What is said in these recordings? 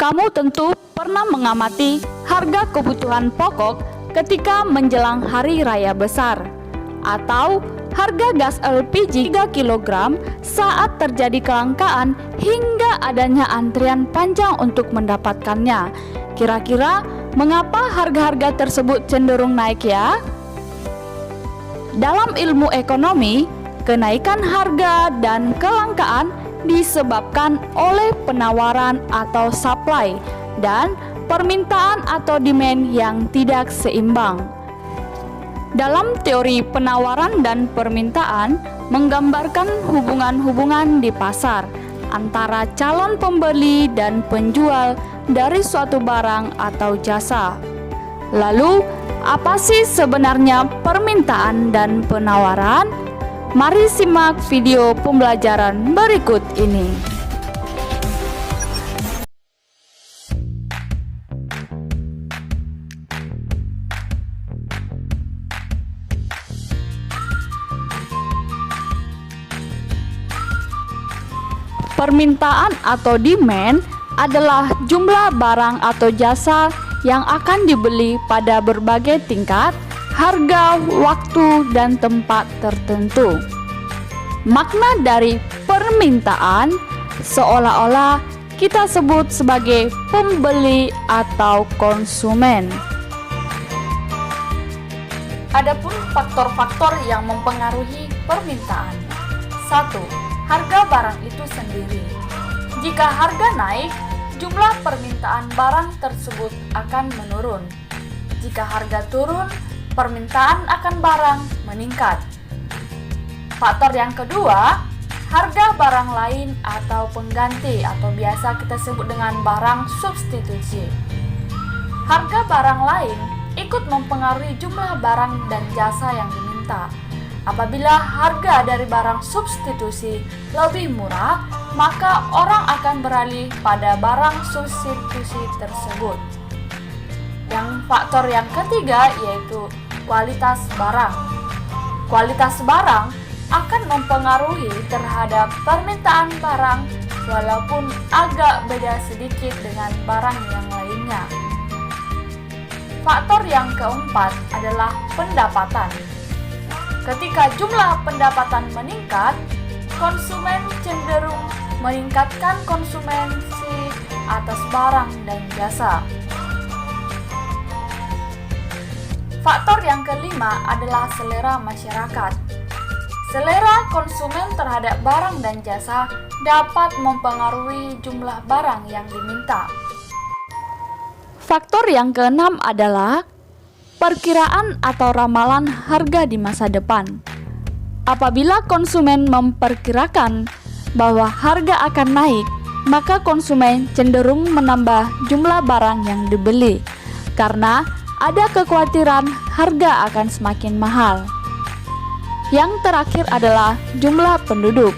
Kamu tentu pernah mengamati harga kebutuhan pokok ketika menjelang hari raya besar, atau harga gas LPG 3 kg saat terjadi kelangkaan hingga adanya antrian panjang untuk mendapatkannya. Kira-kira mengapa harga-harga tersebut cenderung naik ya? Dalam ilmu ekonomi, kenaikan harga dan kelangkaan disebabkan oleh penawaran atau supply dan permintaan atau demand yang tidak seimbang. Dalam teori penawaran dan permintaan menggambarkan hubungan-hubungan di pasar antara calon pembeli dan penjual dari suatu barang atau jasa. Lalu, apa sih sebenarnya permintaan dan penawaran? Mari simak video pembelajaran berikut ini. Permintaan atau demand adalah jumlah barang atau jasa yang akan dibeli pada berbagai tingkat, harga, waktu, dan tempat tertentu. Makna dari permintaan seolah-olah kita sebut sebagai pembeli atau konsumen. Adapun faktor-faktor yang mempengaruhi permintaan. 1. Harga barang itu sendiri. Jika harga naik, jumlah permintaan barang tersebut akan menurun. Jika harga turun, permintaan akan barang meningkat. Faktor yang kedua, harga barang lain atau pengganti atau biasa kita sebut dengan barang substitusi. Harga barang lain ikut mempengaruhi jumlah barang dan jasa yang diminta. Apabila harga dari barang substitusi lebih murah, maka orang akan beralih pada barang substitusi tersebut. Yang faktor yang ketiga yaitu kualitas barang. Kualitas barang akan mempengaruhi terhadap permintaan barang walaupun agak beda sedikit dengan barang yang lainnya. Faktor yang keempat adalah pendapatan. Ketika jumlah pendapatan meningkat, konsumen cenderung meningkatkan konsumsi atas barang dan jasa. Faktor yang kelima adalah selera masyarakat. Selera konsumen terhadap barang dan jasa dapat mempengaruhi jumlah barang yang diminta. Faktor yang keenam adalah perkiraan atau ramalan harga di masa depan. Apabila konsumen memperkirakan bahwa harga akan naik, maka konsumen cenderung menambah jumlah barang yang dibeli karena ada kekhawatiran harga akan semakin mahal. Yang terakhir adalah jumlah penduduk.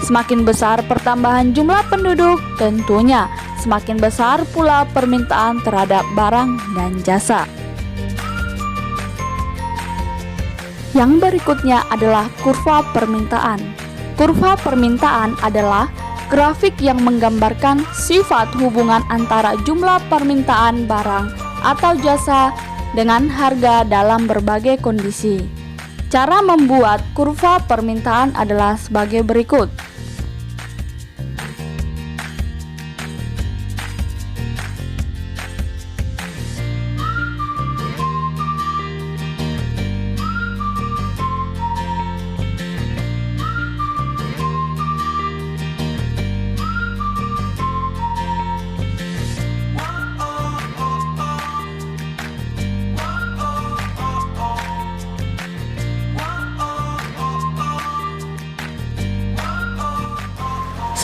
Semakin besar pertambahan jumlah penduduk, tentunya semakin besar pula permintaan terhadap barang dan jasa. Yang berikutnya adalah kurva permintaan. Kurva permintaan adalah grafik yang menggambarkan sifat hubungan antara jumlah permintaan barang atau jasa dengan harga dalam berbagai kondisi. Cara membuat kurva permintaan adalah sebagai berikut.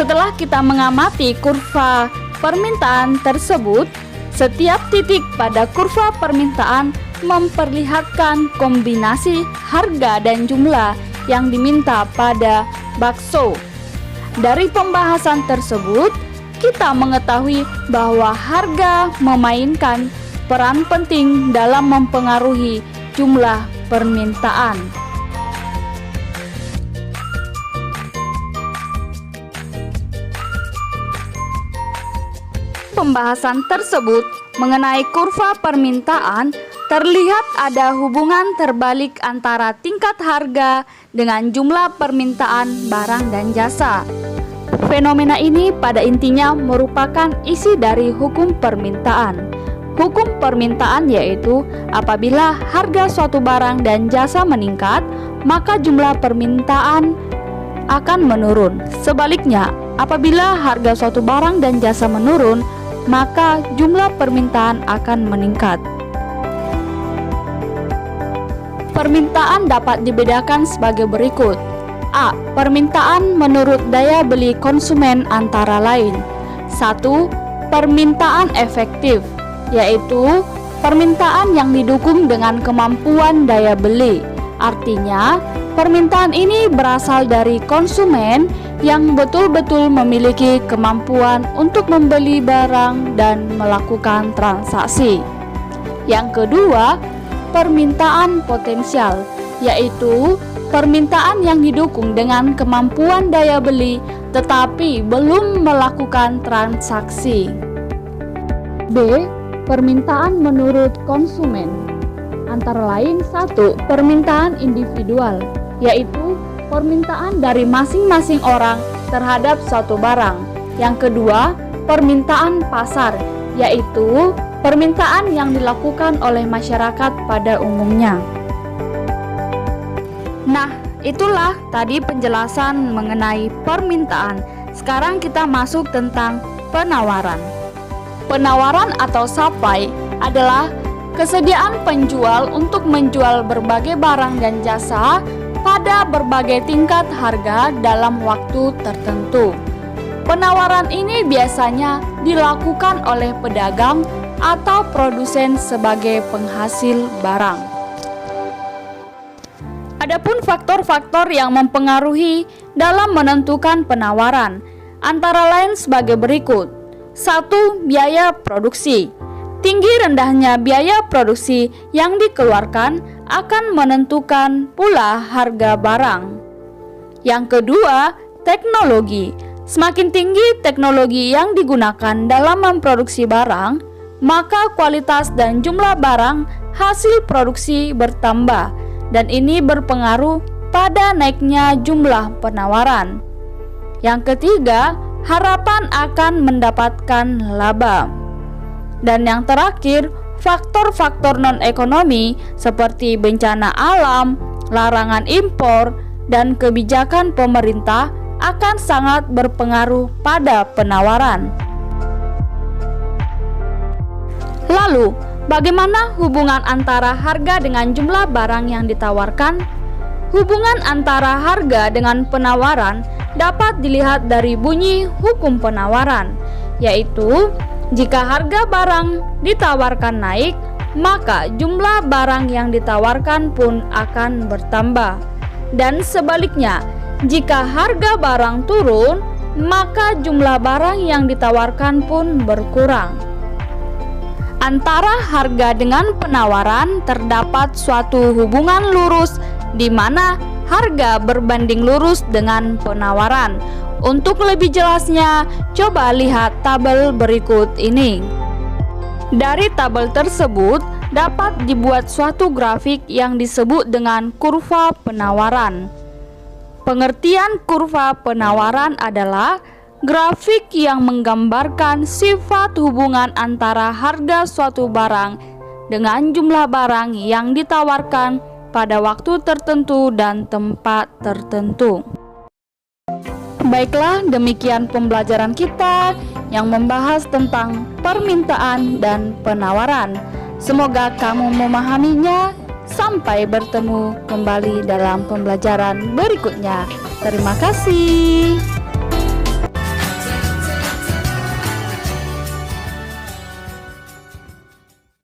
Setelah kita mengamati kurva permintaan tersebut, setiap titik pada kurva permintaan memperlihatkan kombinasi harga dan jumlah yang diminta pada bakso. Dari pembahasan tersebut, kita mengetahui bahwa harga memainkan peran penting dalam mempengaruhi jumlah permintaan. pembahasan tersebut mengenai kurva permintaan, terlihat ada hubungan terbalik antara tingkat harga dengan jumlah permintaan barang dan jasa. Fenomena ini pada intinya merupakan isi dari hukum permintaan. Hukum permintaan yaitu apabila harga suatu barang dan jasa meningkat, maka jumlah permintaan akan menurun. Sebaliknya, apabila harga suatu barang dan jasa menurun, maka jumlah permintaan akan meningkat. Permintaan dapat dibedakan sebagai berikut. A. Permintaan menurut daya beli konsumen antara lain. 1. Permintaan efektif, yaitu permintaan yang didukung dengan kemampuan daya beli. Artinya, permintaan ini berasal dari konsumen yang betul-betul memiliki kemampuan untuk membeli barang dan melakukan transaksi. Yang kedua, permintaan potensial, yaitu permintaan yang didukung dengan kemampuan daya beli tetapi belum melakukan transaksi. B. Permintaan menurut konsumen, antara lain 1. Permintaan individual, yaitu permintaan dari masing-masing orang terhadap suatu barang. Yang kedua, permintaan pasar, yaitu permintaan yang dilakukan oleh masyarakat pada umumnya. Nah, itulah tadi penjelasan mengenai permintaan. Sekarang kita masuk tentang penawaran. Penawaran atau supply adalah kesediaan penjual untuk menjual berbagai barang dan jasa pada berbagai tingkat harga dalam waktu tertentu. Penawaran ini biasanya dilakukan oleh pedagang atau produsen sebagai penghasil barang. Adapun faktor-faktor yang mempengaruhi dalam menentukan penawaran antara lain sebagai berikut. 1. Biaya produksi. Tinggi rendahnya biaya produksi yang dikeluarkan akan menentukan pula harga barang. Yang kedua, teknologi. Semakin tinggi teknologi yang digunakan dalam memproduksi barang, maka kualitas dan jumlah barang hasil produksi bertambah, dan ini berpengaruh pada naiknya jumlah penawaran. Yang ketiga, harapan akan mendapatkan laba. Dan yang terakhir, faktor-faktor non-ekonomi seperti bencana alam, larangan impor, dan kebijakan pemerintah akan sangat berpengaruh pada penawaran. Lalu, bagaimana hubungan antara harga dengan jumlah barang yang ditawarkan? Hubungan antara harga dengan penawaran dapat dilihat dari bunyi hukum penawaran, yaitu jika harga barang ditawarkan naik, maka jumlah barang yang ditawarkan pun akan bertambah. Dan sebaliknya, jika harga barang turun, maka jumlah barang yang ditawarkan pun berkurang. Antara harga dengan penawaran terdapat suatu hubungan lurus di mana harga berbanding lurus dengan penawaran. Untuk lebih jelasnya, coba lihat tabel berikut ini. Dari tabel tersebut dapat dibuat suatu grafik yang disebut dengan kurva penawaran. Pengertian kurva penawaran adalah grafik yang menggambarkan sifat hubungan antara harga suatu barang dengan jumlah barang yang ditawarkan pada waktu tertentu dan tempat tertentu. Baiklah, demikian pembelajaran kita yang membahas tentang permintaan dan penawaran. Semoga kamu memahaminya. Sampai bertemu kembali dalam pembelajaran berikutnya. Terima kasih.